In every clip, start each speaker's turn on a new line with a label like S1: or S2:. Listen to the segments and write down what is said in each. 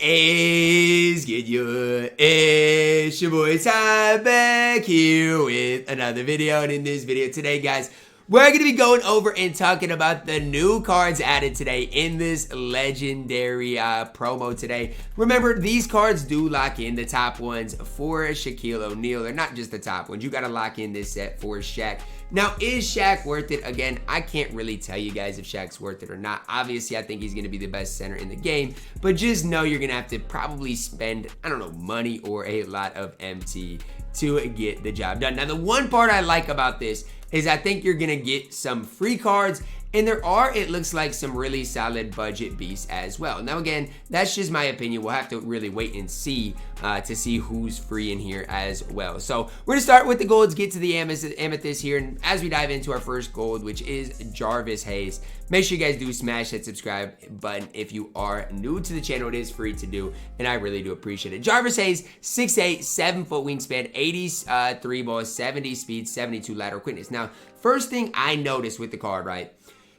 S1: is good, you? It's your boy Ty back here with another video. And in this video today, guys, we're going to be going over and talking about the new cards added today in this legendary promo today. Remember, these cards do lock in the top ones for Shaquille O'Neal. They're not just the top ones. You got to lock in this set for Shaq. Now, is Shaq worth it? Again, I can't really tell you guys if Shaq's worth it or not. Obviously, I think he's going to be the best center in the game. But just know you're going to have to probably spend, I don't know, money or a lot of MT to get the job done. Now, the one part I like about this is I think you're gonna get some free cards, and there are, it looks like, some really solid budget beasts as well. Now again, that's just my opinion. We'll have to really wait and see to see who's free in here as well. So we're gonna start with the golds, get to the amethyst here, and as we dive into our first gold, which is Jarvis Hayes, make sure you guys do smash that subscribe button if you are new to the channel. It is free to do, and I really do appreciate it. Jarvis Hayes, 6'8", 7 foot wingspan, 83 balls, 70 speed, 72 lateral quickness. Now, first thing I noticed with the card, right?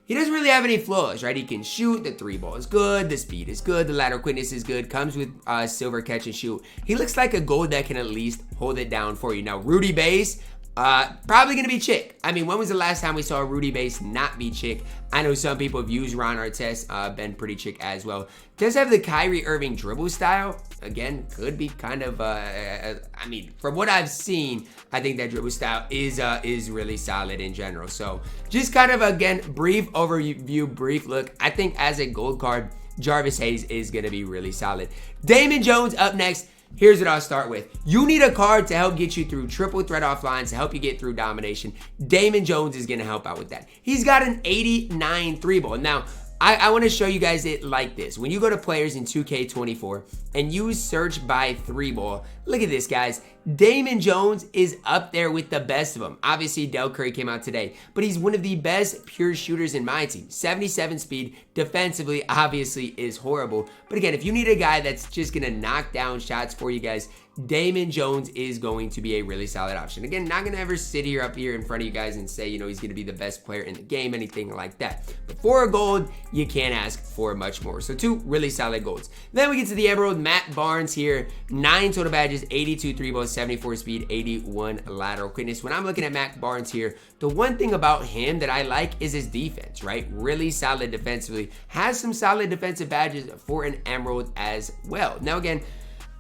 S1: He doesn't really have any flaws, right? He can shoot, the 3 ball is good, the speed is good, the lateral quickness is good, comes with silver catch and shoot. He looks like a gold that can at least hold it down for you. Now, Rudy Base, probably gonna be chick. I mean, when was the last time we saw a Rudy Base not be chick? I know some people have used Ron Artest, been pretty chick as well. Does have the Kyrie Irving dribble style. Again, could be kind of, I mean, from what I've seen, I think that dribble style is really solid in general. So just kind of, again, brief overview, brief look. I think as a gold card, Jarvis Hayes is gonna be really solid. Damon Jones up next. Here's what I'll start with. You need a card to help get you through triple threat offlines, to help you get through domination. Damon Jones is going to help out with that. He's got an 89 3-ball. Now, I want to show you guys it like this. When you go to players in 2K24 and you search by 3-ball, look at this, guys. Damon Jones is up there with the best of them. Obviously, Dell Curry came out today, but he's one of the best pure shooters in my team. 77 speed, defensively, obviously, is horrible. But again, if you need a guy that's just going to knock down shots for you guys, Damon Jones is going to be a really solid option. Again, not going to ever sit here up here in front of you guys and say, you know, he's going to be the best player in the game, anything like that. But for a gold, you can't ask for much more. So 2 really solid golds. Then we get to the Emerald, Matt Barnes here, 9 total badges, 82 3-balls, 74 speed, 81 lateral quickness. When I'm looking at Matt Barnes here, the one thing about him that I like is his defense, right? Really solid defensively. Has some solid defensive badges for an Emerald as well. Now again,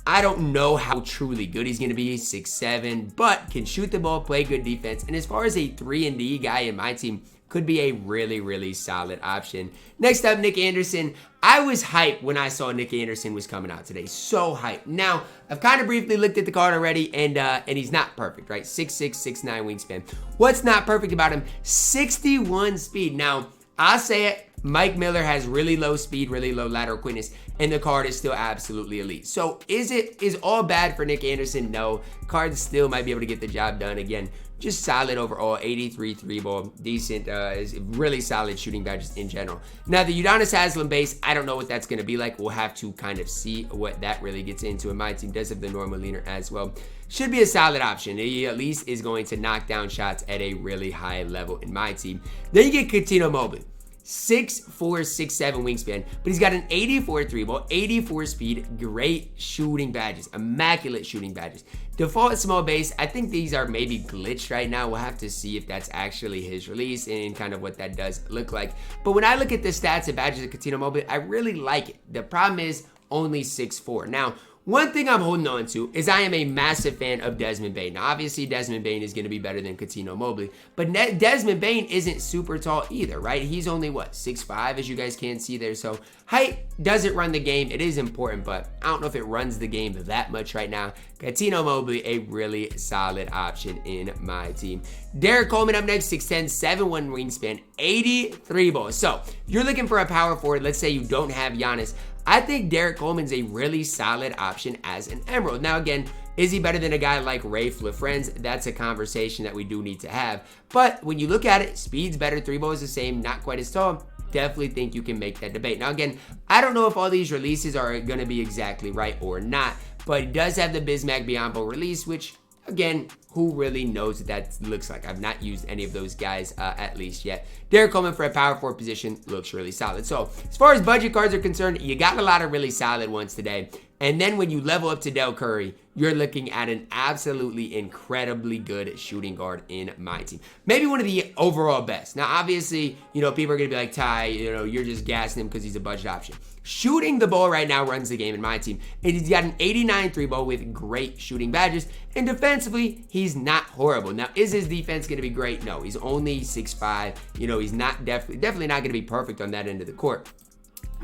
S1: I don't know how truly good he's going to be, 6'7", but can shoot the ball, play good defense. And as far as a 3-and-D guy in my team, could be a really, really solid option. Next up, Nick Anderson. I was hyped when I saw Nick Anderson was coming out today. So hyped. Now, I've kind of briefly looked at the card already, and he's not perfect, right? 6'6", 6'9" wingspan. What's not perfect about him? 61 speed. Now, I'll say it. Mike Miller has really low speed, really low lateral quickness, and the card is still absolutely elite. So is all bad for Nick Anderson? No. Card still might be able to get the job done. Again, just solid overall, 83 3-ball, decent, is really solid shooting badges in general. Now, the Udonis Haslem base, I don't know what that's going to be like. We'll have to kind of see what that really gets into. And my team does have the normal leaner as well. Should be a solid option. He at least is going to knock down shots at a really high level in my team. Then you get Cuttino Mobley. 6'4", 6'7" wingspan, but he's got an 84 3-ball, 84 speed, great shooting badges, immaculate shooting badges. Default small base, I think these are maybe glitched right now. We'll have to see if that's actually his release and kind of what that does look like. But when I look at the stats and badges of Cuttino Mobley, I really like it. The problem is only 6'4". Now, one thing I'm holding on to is I am a massive fan of Desmond Bane. Now, obviously, Desmond Bane is going to be better than Cuttino Mobley, but Desmond Bane isn't super tall either, right? He's only, what, 6'5", as you guys can see there. So height doesn't run the game. It is important, but I don't know if it runs the game that much right now. Cuttino Mobley, a really solid option in my team. Derek Coleman up next, 6'10", 7'1" wingspan, 83 balls. So if you're looking for a power forward, let's say you don't have Giannis, I think Derek Coleman's a really solid option as an Emerald. Now again, is he better than a guy like Rafe LaFrentz? That's a conversation that we do need to have. But when you look at it, speed's better, 3-ball is the same, not quite as tall. Definitely think you can make that debate. Now again, I don't know if all these releases are going to be exactly right or not, but he does have the Bismack Biyombo release, which Again, who really knows what that looks like? I've not used any of those guys at least yet. Derek Coleman for a power forward position looks really solid. So as far as budget cards are concerned, you got a lot of really solid ones today. And then when you level up to Dell Curry, you're looking at an absolutely incredibly good shooting guard in my team. Maybe one of the overall best. Now, obviously, people are going to be like, Ty, you're just gassing him because he's a budget option. Shooting the ball right now runs the game in my team. And he's got an 89 3-ball with great shooting badges. And defensively, he's not horrible. Now, is his defense going to be great? No, he's only 6'5". He's not definitely not going to be perfect on that end of the court.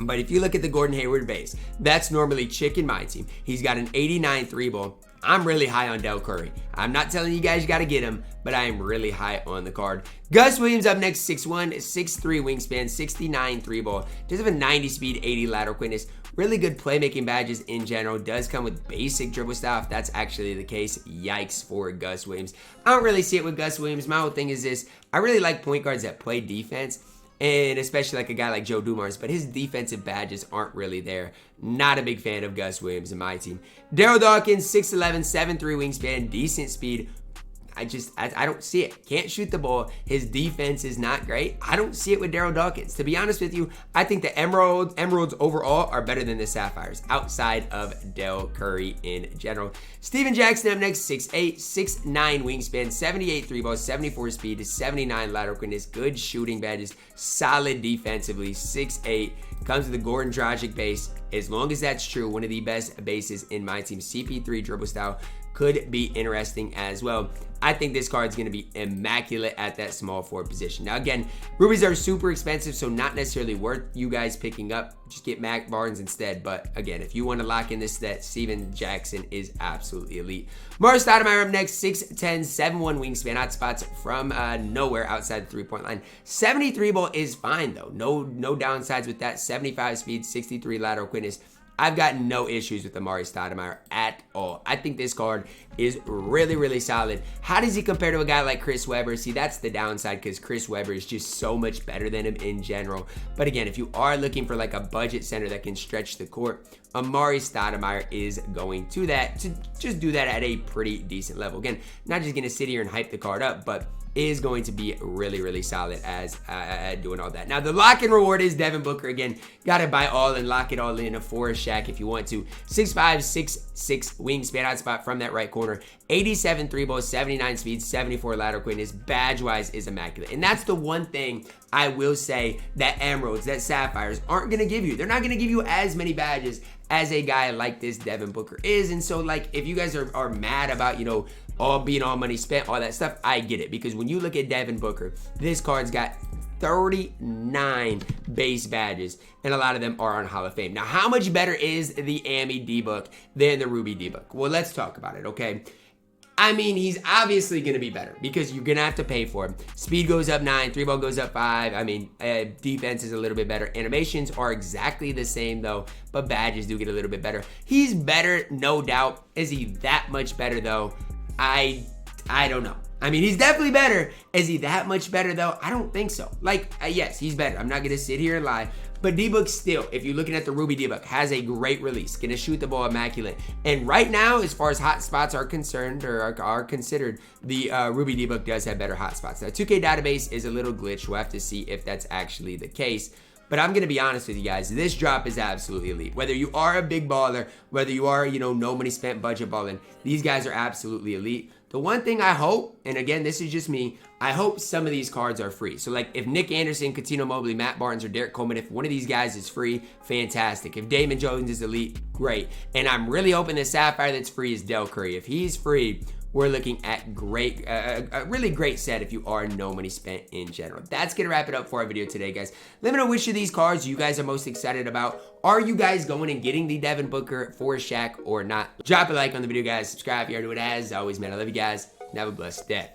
S1: But if you look at the Gordon Hayward base, that's normally Chick in my team. He's got an 89 3-ball. I'm really high on Dell Curry. I'm not telling you guys you got to get him, but I am really high on the card. Gus Williams up next, 6'1", 6'3", wingspan, 69 3-ball. Does have a 90 speed, 80 lateral quickness. Really good playmaking badges in general. Does come with basic dribble style. If that's actually the case, yikes for Gus Williams. I don't really see it with Gus Williams. My whole thing is this. I really like point guards that play defense. And especially like a guy like Joe Dumars, but his defensive badges aren't really there. Not a big fan of Gus Williams in my team. Darryl Dawkins, 6'11", 7'3", wingspan, decent speed. I don't see it. Can't shoot the ball. His defense is not great. I don't see it with Darryl Dawkins. To be honest with you, I think the Emeralds overall are better than the Sapphires outside of Dell Curry in general. Steven Jackson up next, 6'8", 6'9", wingspan, 78 3-ball, 74 speed, 79 lateral quickness, good shooting badges, solid defensively, 6'8", comes with the Goran Dragic base. As long as that's true, one of the best bases in my team. CP3 dribble style could be interesting as well. I think this card is going to be immaculate at that small forward position. Now, again, rubies are super expensive, so not necessarily worth you guys picking up. Just get Mac Barnes instead. But again, if you want to lock in this set, Steven Jackson is absolutely elite. Amare Stoudemire up next, 6'10", 7'1" wingspan, hot spots from nowhere outside the 3-point line. 73 ball is fine though. No downsides with that. 75 speed, 63 lateral quickness. I've got no issues with Amare Stoudemire at all. I think this card is really, really solid. How does he compare to a guy like Chris Webber? See, that's the downside because Chris Webber is just so much better than him in general. But again, if you are looking for like a budget center that can stretch the court, Amare Stoudemire is going to just do that at a pretty decent level. Again, not just going to sit here and hype the card up, but is going to be really, really solid as doing all that. Now, the lock and reward is Devin Booker. Again, got to buy all and lock it all in for Shaq if you want to. 6'5", 6'6", wingspan, hot spot from that right corner. 87 3-ball, 79 speed, 74 lateral quickness. Badge-wise is immaculate. And that's the one thing I will say that Emeralds, that Sapphires aren't going to give you. They're not going to give you as many badges as a guy like this Devin Booker is. And so, like, if you guys are mad about, all money spent, all that stuff, I get it. Because when you look at Devin Booker, this card's got 39 base badges, and a lot of them are on Hall of Fame. Now, how much better is the Ami D-Book than the Ruby D-Book? Well, let's talk about it, okay? I mean, he's obviously going to be better because you're going to have to pay for him. Speed goes up 9, 3-ball goes up 5. I mean, defense is a little bit better. Animations are exactly the same, though, but badges do get a little bit better. He's better, no doubt. Is he that much better, though? I don't know. I mean, he's definitely better. Is he that much better, though? I don't think so. Like, yes, he's better. I'm not going to sit here and lie. But D-Book still, if you're looking at the Ruby D-Book, has a great release. Going to shoot the ball immaculate. And right now, as far as hot spots are concerned, or are considered, the Ruby D-Book does have better hot spots. Now, 2K database is a little glitch. We'll have to see if that's actually the case. But I'm going to be honest with you guys. This drop is absolutely elite. Whether you are a big baller, whether you are, no money spent budget balling, these guys are absolutely elite. The one thing I hope, and again, this is just me, I hope some of these cards are free. So like if Nick Anderson, Cuttino Mobley, Matt Barnes, or Derek Coleman, if one of these guys is free, fantastic. If Damon Jones is elite, great. And I'm really hoping the Sapphire that's free is Dell Curry. If he's free, we're looking at a really great set if you are no money spent in general. That's going to wrap it up for our video today, guys. Let me know which of these cards you guys are most excited about. Are you guys going and getting the Devin Booker for Shaq or not? Drop a like on the video, guys. Subscribe if you already do it. As always, man, I love you guys. And have a blessed day.